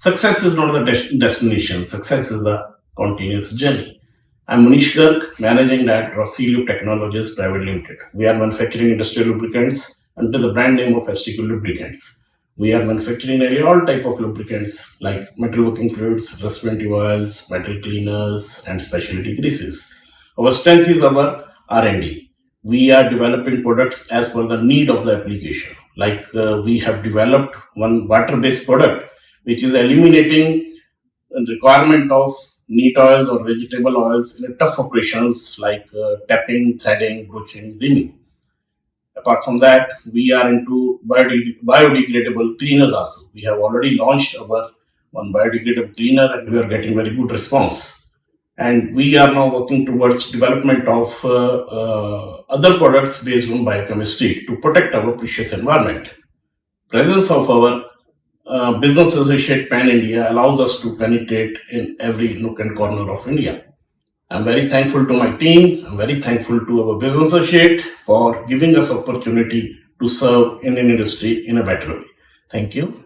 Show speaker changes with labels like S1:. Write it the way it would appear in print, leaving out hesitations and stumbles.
S1: Success is not the destination. Success is the continuous journey. I'm Munish Garg, Managing Director of LUBE Technologies Pvt Ltd. We are manufacturing industrial lubricants under the brand name of STQ Lubricants. We are manufacturing nearly all type of lubricants like metal working fluids, respiratory oils, metal cleaners, and specialty greases. Our strength is our R&D. We are developing products as per the need of the application. Like we have developed one water-based product which is eliminating the requirement of neat oils or vegetable oils in tough operations like tapping, threading, broaching, rimming. Apart from that, we are into biodegradable cleaners also. We have already launched our one biodegradable cleaner and we are getting very good response. And we are now working towards development of other products based on biochemistry to protect our precious environment. Presence of our business associate Pan India allows us to penetrate in every nook and corner of India. I'm very thankful to my team. I'm very thankful to our business associate for giving us opportunity to serve Indian industry in a better way. Thank you.